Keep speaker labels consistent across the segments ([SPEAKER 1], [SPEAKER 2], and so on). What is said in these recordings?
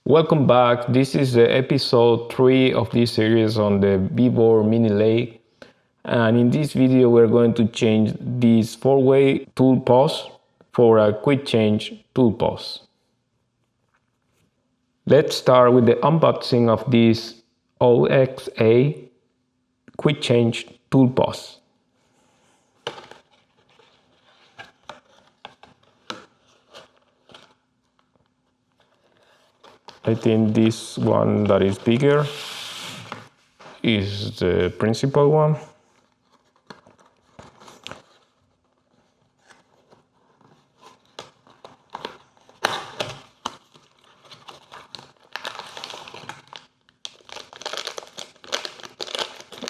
[SPEAKER 1] Welcome back. This is the episode 3 of this series on the Vevor mini lathe. And in this video we're going to change this 4-way tool pause for a quick change tool pause. Let's start with the unboxing of this OXA quick change tool pause. I think this one that is bigger is the principal one.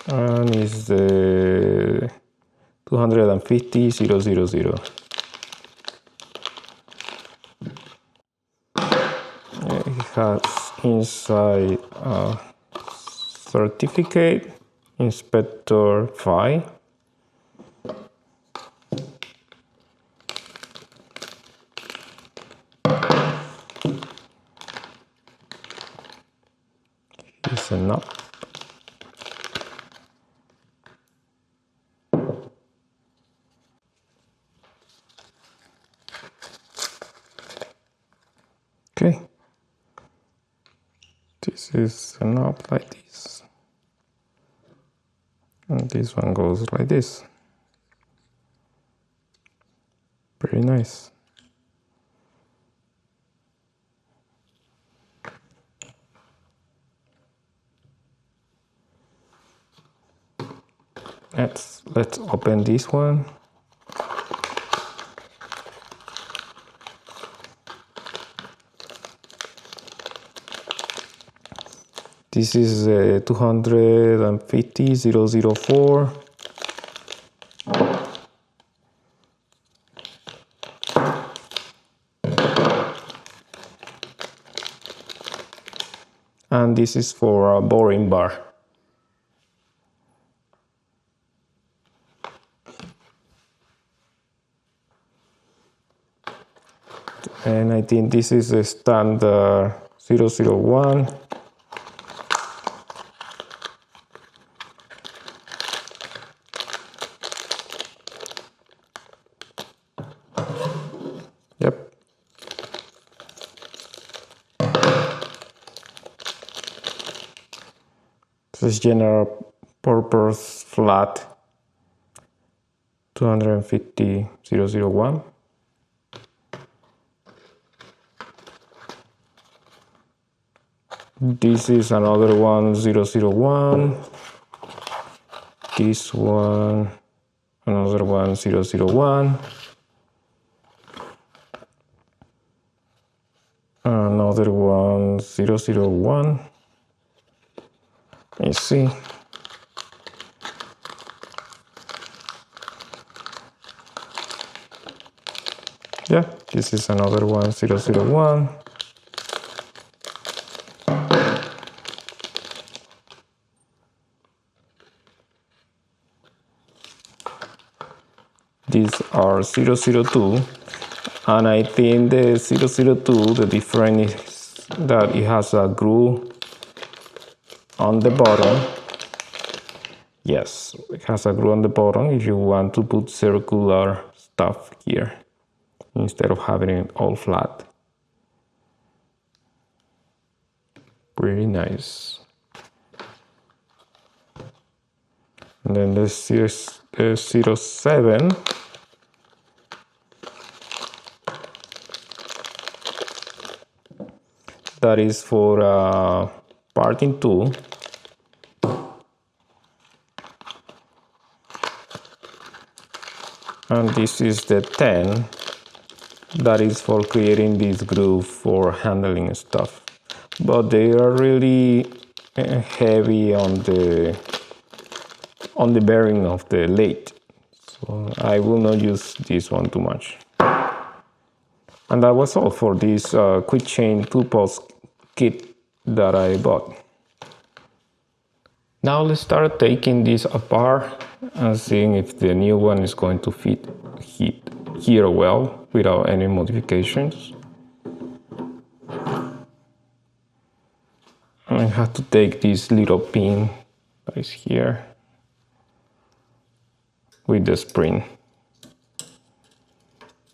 [SPEAKER 1] And is the 250,000. It has inside a certificate, inspector file. Here's a knob. Okay. This is a knob like this, and this one goes like this. Pretty nice. Let's open this one. This is 250,004. And this is for a boring bar. And I think this is a standard 001. Yep. This is general purpose flat 250,001. This is another one 001. This one, another one 001. Another one 001. Let's see. Yeah, this is another one 001. These are 002, and I think the 002, the difference is that it has a groove on the bottom. Yes, it has a groove on the bottom if you want to put circular stuff here instead of having it all flat. Pretty nice. And then this is the 07. That is for parting tool. And this is the 10. That is for creating this groove for handling stuff. But they are really heavy on the bearing of the lathe. So I will not use this one too much. And that was all for this quick chain tool pause kit that I bought. Now let's start taking this apart and seeing if the new one is going to fit here well without any modifications. I have to take this little pin that is here with the spring.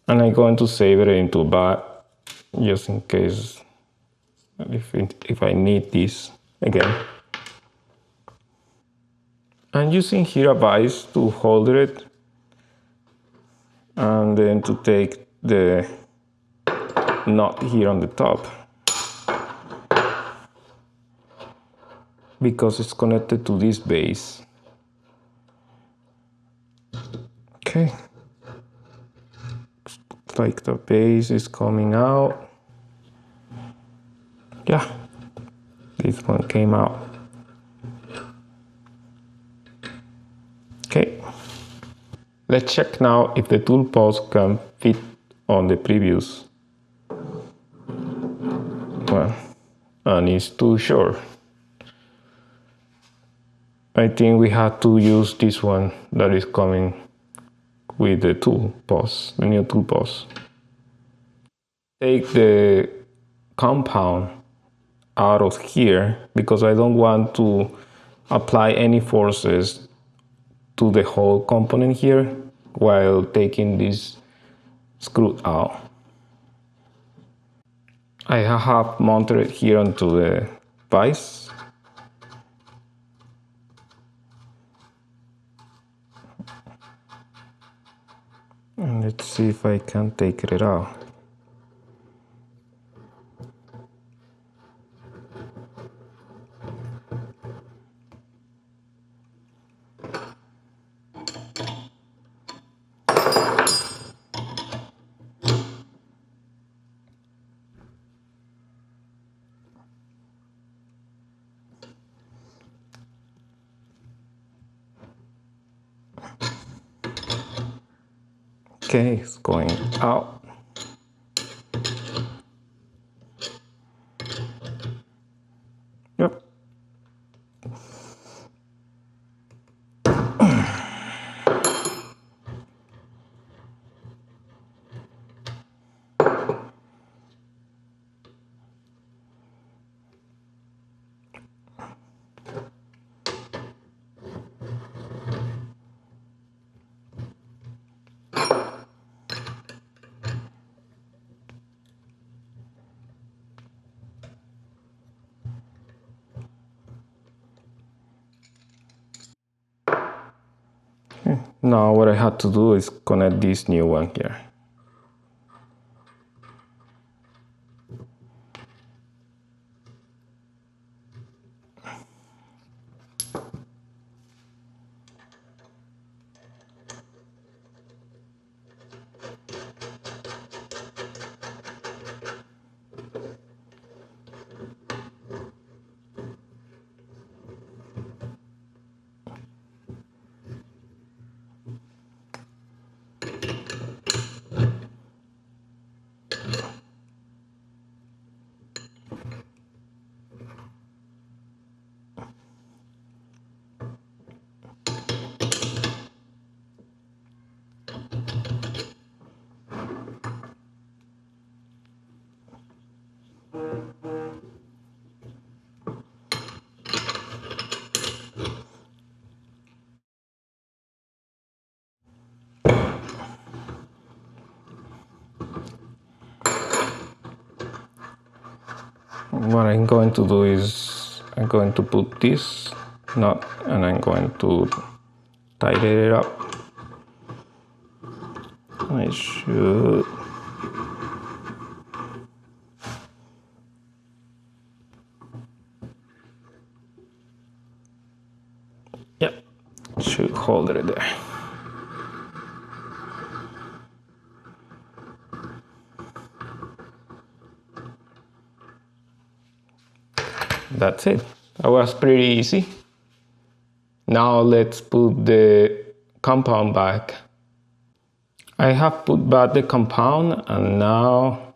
[SPEAKER 1] And I'm going to save it into a bag just in case if I need this again. I'm using here a vise to hold it and then to take the knot here on the top because it's connected to this base. Okay. Looks like the base is coming out. Yeah, this one came out. Okay. Let's check now if the tool post can fit on the previous one. And it's too short. I think we have to use this one that is coming with the tool post, the new tool post. Take the compound out of here because I don't want to apply any forces to the whole component here while taking this screw out. I have mounted it here onto the vise. And let's see if I can take it out. Okay, it's going out. Yep. Now what I had to do is connect this new one here. What I'm going to do is I'm going to put this knot and I'm going to tighten it up. I should. Yep, should hold it there. That's it. That was pretty easy. Now let's put the compound back. I have put back the compound and now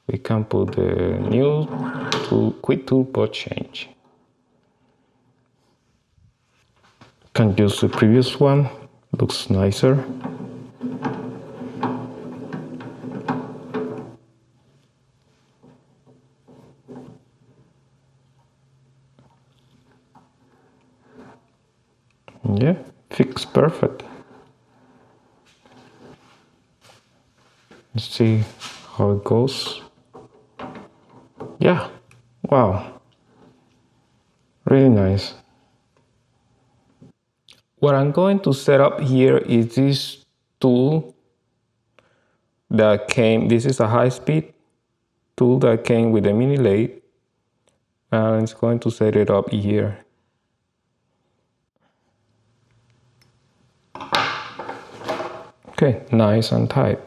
[SPEAKER 1] we can put the new quick tool post change. Can use the previous one, looks nicer. Yeah, fits perfect. Let's see how it goes. Yeah, wow, really nice. What I'm going to set up here is this tool that came, this is a high-speed tool that came with the mini lathe, and it's going to set it up here. Okay, nice and tight.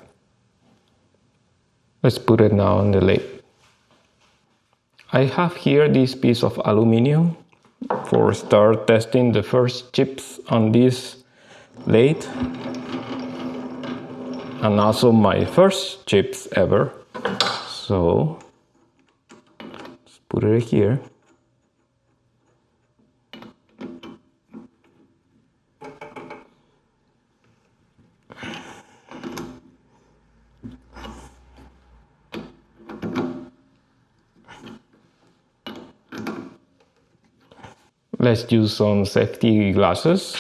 [SPEAKER 1] Let's put it now on the lathe. I have here this piece of aluminum for start testing the first chips on this lathe, and also my first chips ever. So let's put it here. Let's use some safety glasses.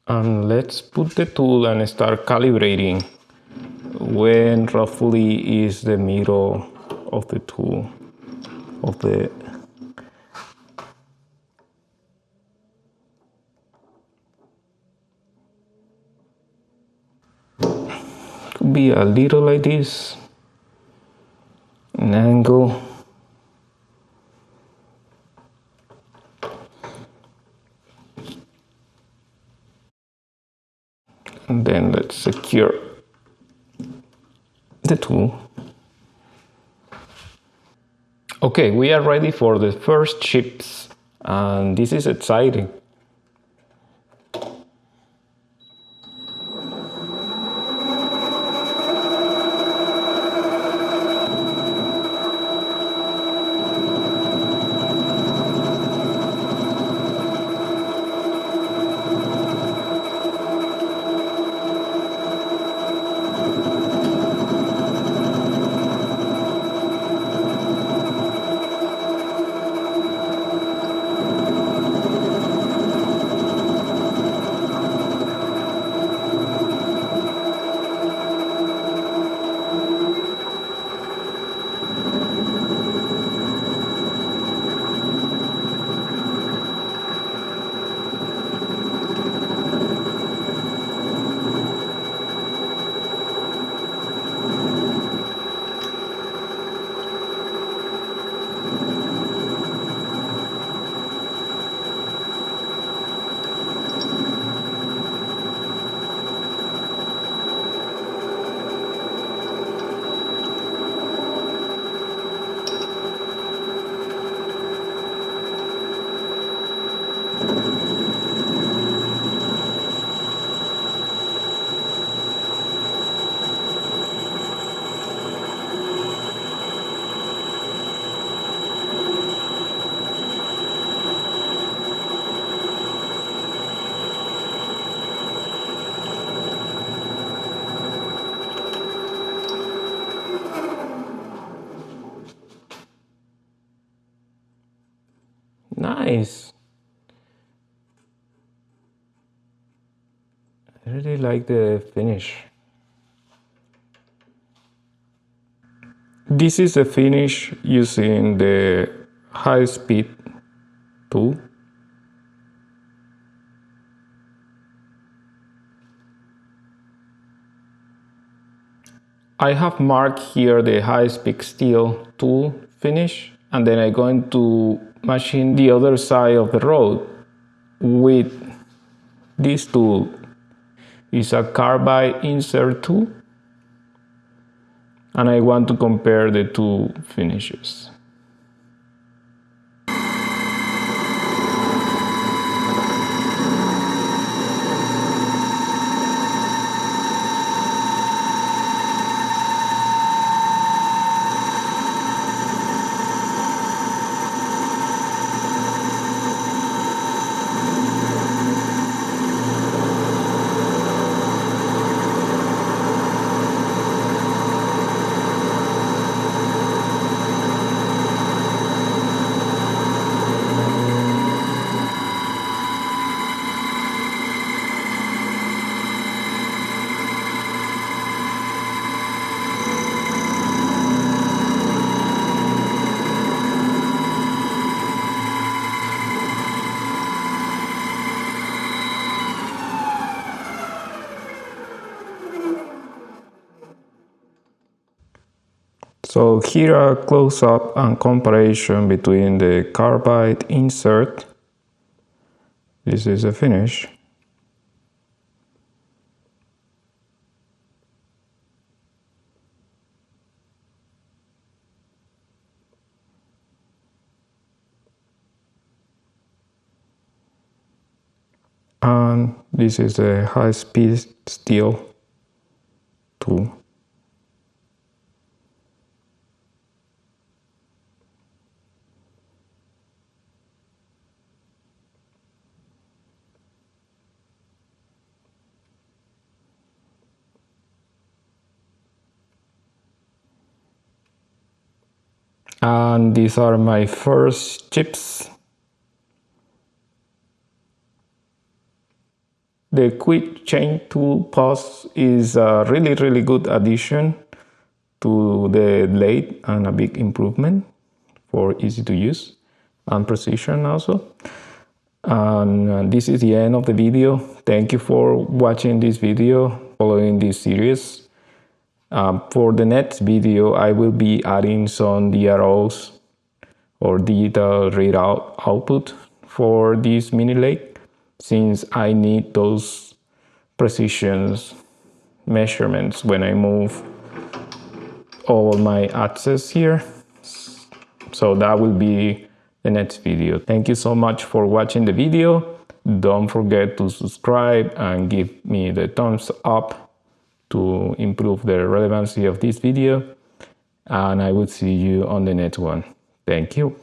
[SPEAKER 1] And let's put the tool and start calibrating when roughly is the middle of the tool, of the could be a little like this, an angle. And then let's secure the tool. Okay, we are ready for the first chips, and this is exciting. Nice. I really like the finish. This is the finish using the high-speed tool. I have marked here the high-speed steel tool finish, and then I'm going to machine the other side of the rod with this tool. It's a Carbide insert tool, and I want to compare the two finishes. So here a close-up and comparison between the carbide insert. This is a finish. And this is a high-speed steel tool. And these are my first chips. The quick chain tool pause is a really good addition to the lathe and a big improvement for easy to use and precision also. And this is the end of the video. Thank you for watching this video, following this series. For the next video, I will be adding some DROs or digital readout output for this mini lathe, since I need those precision measurements when I move all my axes here. So that will be the next video. Thank you so much for watching the video. Don't forget to subscribe and give me the thumbs up to improve the relevancy of this video. And I will see you on the next one. Thank you.